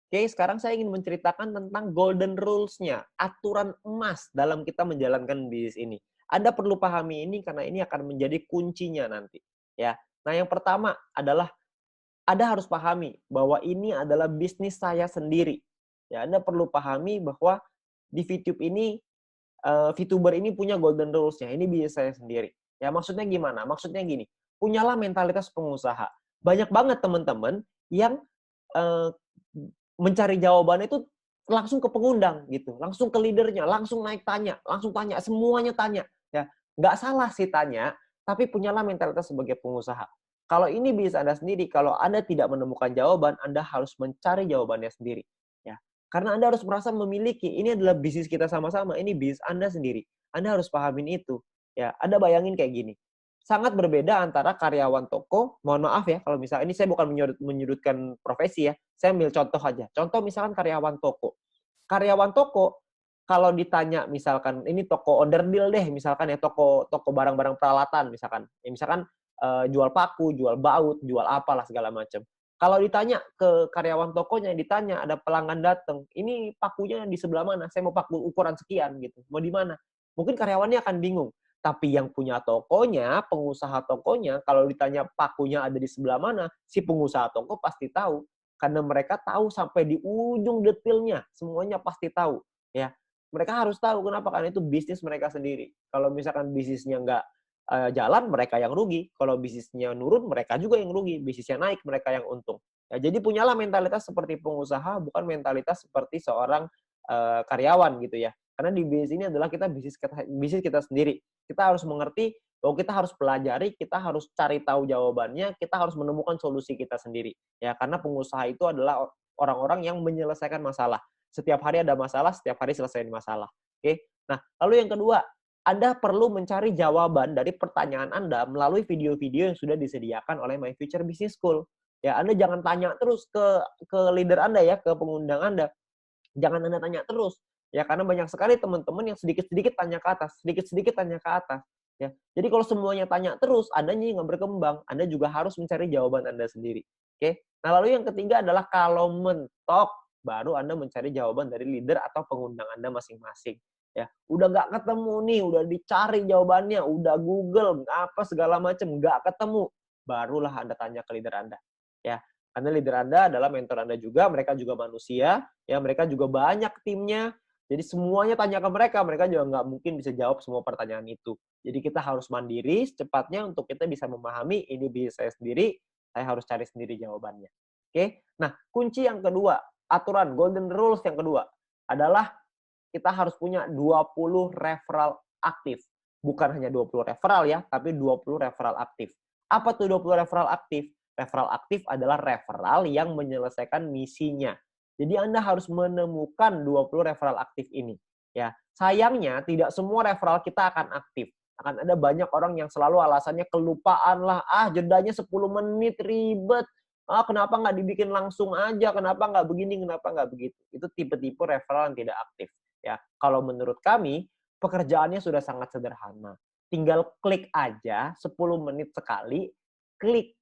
Oke, sekarang saya ingin menceritakan tentang golden rules-nya, aturan emas dalam kita menjalankan bisnis ini. Anda perlu pahami ini karena ini akan menjadi kuncinya nanti, ya. Nah, yang pertama adalah Anda harus pahami bahwa ini adalah bisnis saya sendiri. Ya, Anda perlu pahami bahwa di VTube ini, VTuber ini punya golden rules-nya, ini bisnis saya sendiri. Ya, maksudnya gimana? Maksudnya gini, punyalah mentalitas pengusaha. Banyak banget teman-teman yang, eee, mencari jawaban itu langsung ke pengundang gitu, langsung ke leader-nya, langsung naik tanya, langsung tanya, semuanya tanya, ya. Nggak salah sih tanya, tapi punyalah mentalitas sebagai pengusaha. Kalau ini bisnis Anda sendiri, kalau Anda tidak menemukan jawaban, Anda harus mencari jawabannya sendiri, ya. Karena Anda harus merasa memiliki, ini adalah bisnis kita sama-sama, ini bisnis Anda sendiri. Anda harus pahamin itu, ya. Anda bayangin kayak gini, sangat berbeda antara karyawan toko, mohon maaf ya kalau misalnya ini saya bukan menyudutkan profesi ya, saya ambil contoh aja. Contoh misalkan karyawan toko. Karyawan toko kalau ditanya misalkan ini toko onderdil deh misalkan ya, toko toko barang-barang peralatan misalkan. Ya misalkan, jual paku, jual baut, jual apalah segala macam. Kalau ditanya ke karyawan tokonya, ditanya ada pelanggan datang, "Ini pakunya di sebelah mana? Saya mau paku ukuran sekian," gitu. "Mau di mana?" Mungkin karyawannya akan bingung. Tapi yang punya tokonya, pengusaha tokonya, kalau ditanya pakunya ada di sebelah mana, si pengusaha toko pasti tahu. Karena mereka tahu sampai di ujung detailnya, semuanya pasti tahu, ya. Mereka harus tahu, kenapa? Karena itu bisnis mereka sendiri. Kalau misalkan bisnisnya nggak, jalan, mereka yang rugi. Kalau bisnisnya nurun, mereka juga yang rugi. Bisnisnya naik, mereka yang untung. Ya, jadi punyalah mentalitas seperti pengusaha, bukan mentalitas seperti seorang, karyawan gitu ya. Karena di bisnis ini adalah kita bisnis kita sendiri. Kita harus mengerti bahwa kita harus pelajari, kita harus cari tahu jawabannya, kita harus menemukan solusi kita sendiri. Ya, karena pengusaha itu adalah orang-orang yang menyelesaikan masalah. Setiap hari ada masalah, setiap hari selesaiin masalah. Oke. Nah, lalu yang kedua, Anda perlu mencari jawaban dari pertanyaan Anda melalui video-video yang sudah disediakan oleh My Future Business School. Ya, Anda jangan tanya terus ke leader Anda ya, ke pengundang Anda. Jangan Anda tanya terus, ya karena banyak sekali teman-teman yang sedikit-sedikit tanya ke atas, sedikit-sedikit tanya ke atas, ya. Jadi kalau semuanya tanya terus, Anda nya nggak berkembang, Anda juga harus mencari jawaban Anda sendiri, oke. Nah, lalu yang ketiga adalah kalau mentok, baru Anda mencari jawaban dari leader atau pengundang Anda masing-masing, ya. Udah nggak ketemu nih, udah dicari jawabannya, udah Google, apa segala macam, nggak ketemu, barulah Anda tanya ke leader Anda, ya. Karena leader Anda adalah mentor Anda juga, mereka juga manusia, ya mereka juga banyak timnya, jadi semuanya tanya ke mereka juga nggak mungkin bisa jawab semua pertanyaan itu. Jadi kita harus mandiri secepatnya untuk kita bisa memahami ini bisnis saya sendiri, saya harus cari sendiri jawabannya. Oke, nah kunci yang kedua, aturan golden rules yang kedua adalah kita harus punya 20 referral aktif. Bukan hanya 20 referral ya, tapi 20 referral aktif. Apa tuh 20 referral aktif? Referral aktif adalah referral yang menyelesaikan misinya. Jadi Anda harus menemukan 20 referral aktif ini. Ya, sayangnya tidak semua referral kita akan aktif. Akan ada banyak orang yang selalu alasannya kelupaan lah, jedanya 10 menit ribet. Kenapa nggak dibikin langsung aja? Kenapa nggak begini? Kenapa nggak begitu? Itu tipe-tipe referral yang tidak aktif. Ya, kalau menurut kami pekerjaannya sudah sangat sederhana. Tinggal klik aja 10 menit sekali, klik.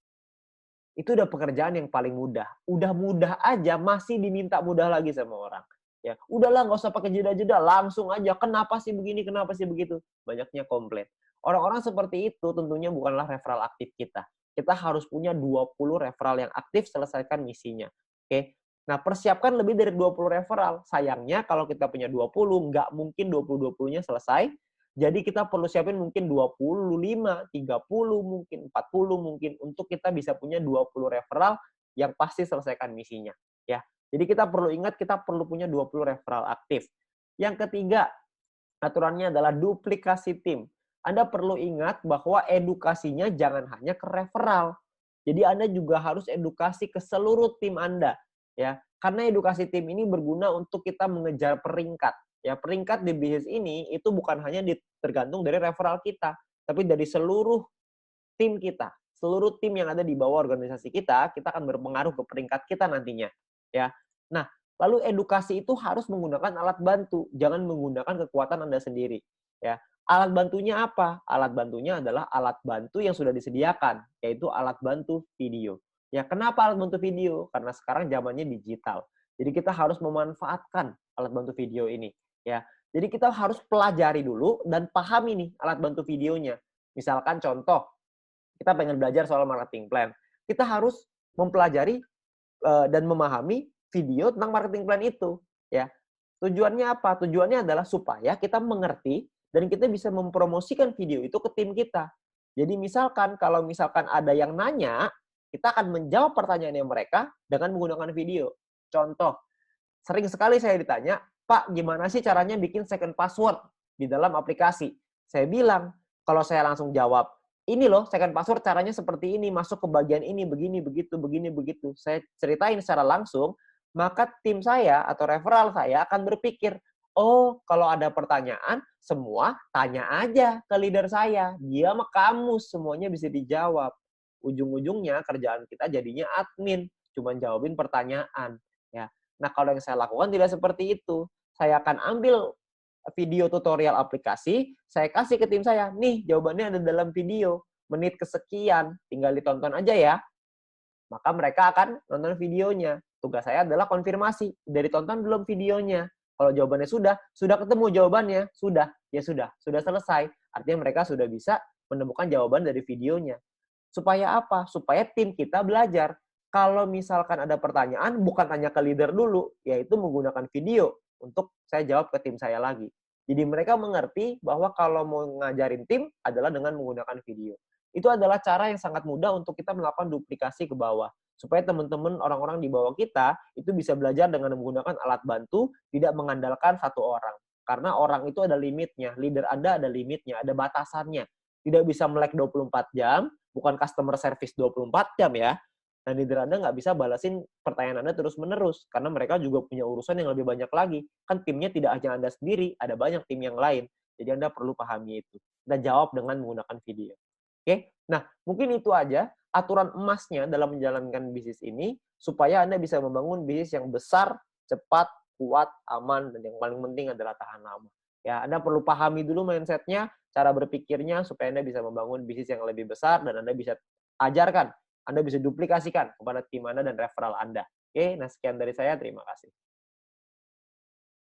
Itu udah pekerjaan yang paling mudah. Udah mudah aja masih diminta mudah lagi sama orang. Ya, udahlah nggak usah pakai jeda-jeda, langsung aja. Kenapa sih begini, kenapa sih begitu? Banyaknya komplain. Orang-orang seperti itu tentunya bukanlah referral aktif kita. Kita harus punya 20 referral yang aktif, selesaikan misinya. Oke. Nah, persiapkan lebih dari 20 referral. Sayangnya kalau kita punya 20, nggak mungkin 20-20-nya selesai. Jadi kita perlu siapin mungkin 25, 30 mungkin, 40 mungkin untuk kita bisa punya 20 referral yang pasti selesaikan misinya, ya. Jadi kita perlu ingat kita perlu punya 20 referral aktif. Yang ketiga, aturannya adalah duplikasi tim. Anda perlu ingat bahwa edukasinya jangan hanya ke referral. Jadi Anda juga harus edukasi ke seluruh tim Anda, ya. Karena edukasi tim ini berguna untuk kita mengejar peringkat. Ya, peringkat di bisnis ini itu bukan hanya tergantung dari referral kita, tapi dari seluruh tim kita. Seluruh tim yang ada di bawah organisasi kita akan berpengaruh ke peringkat kita nantinya, ya. Nah, lalu edukasi itu harus menggunakan alat bantu, jangan menggunakan kekuatan Anda sendiri, ya. Alat bantunya apa? Alat bantunya adalah alat bantu yang sudah disediakan, yaitu alat bantu video. Ya, kenapa alat bantu video? Karena sekarang zamannya digital. Jadi kita harus memanfaatkan alat bantu video ini, ya. Jadi kita harus pelajari dulu dan pahami nih alat bantu videonya. Misalkan contoh, kita pengen belajar soal marketing plan. Kita harus mempelajari dan memahami video tentang marketing plan itu, ya. Tujuannya apa? Tujuannya adalah supaya kita mengerti dan kita bisa mempromosikan video itu ke tim kita. Jadi misalkan kalau misalkan ada yang nanya, kita akan menjawab pertanyaannya mereka dengan menggunakan video. Contoh, sering sekali saya ditanya, "Pak, gimana sih caranya bikin second password di dalam aplikasi?" Saya bilang, kalau saya langsung jawab, "Ini loh second password caranya seperti ini, masuk ke bagian ini, begini, begitu, begini, begitu." Saya ceritain secara langsung, maka tim saya atau referral saya akan berpikir, "Oh, kalau ada pertanyaan, semua tanya aja ke leader saya. Dia mah kamus, semuanya bisa dijawab." Ujung-ujungnya kerjaan kita jadinya admin, cuman jawabin pertanyaan, ya. Nah, kalau yang saya lakukan tidak seperti itu. Saya akan ambil video tutorial aplikasi, saya kasih ke tim saya, nih jawabannya ada dalam video, menit kesekian, tinggal ditonton aja ya. Maka mereka akan nonton videonya. Tugas saya adalah konfirmasi, udah ditonton belum videonya? Kalau jawabannya sudah ketemu jawabannya, ya sudah selesai. Artinya mereka sudah bisa menemukan jawaban dari videonya. Supaya apa? Supaya tim kita belajar. Kalau misalkan ada pertanyaan, bukan tanya ke leader dulu, yaitu menggunakan video untuk saya jawab ke tim saya lagi. Jadi mereka mengerti bahwa kalau mau ngajarin tim adalah dengan menggunakan video. Itu adalah cara yang sangat mudah untuk kita melakukan duplikasi ke bawah. Supaya teman-teman orang-orang di bawah kita itu bisa belajar dengan menggunakan alat bantu, tidak mengandalkan satu orang. Karena orang itu ada limitnya, leader Anda ada limitnya, ada batasannya. Tidak bisa melek 24 jam, bukan customer service 24 jam ya. Dan leader Anda nggak bisa balasin pertanyaan Anda terus-menerus, karena mereka juga punya urusan yang lebih banyak lagi. Kan timnya tidak hanya Anda sendiri, ada banyak tim yang lain. Jadi Anda perlu pahami itu. Dan jawab dengan menggunakan video. Oke? Nah, mungkin itu aja aturan emasnya dalam menjalankan bisnis ini, supaya Anda bisa membangun bisnis yang besar, cepat, kuat, aman, dan yang paling penting adalah tahan lama. Ya, Anda perlu pahami dulu mindset-nya, cara berpikirnya, supaya Anda bisa membangun bisnis yang lebih besar, dan Anda bisa ajarkan, Anda bisa duplikasikan kepada tim Anda dan referral Anda. Oke, nah sekian dari saya, terima kasih.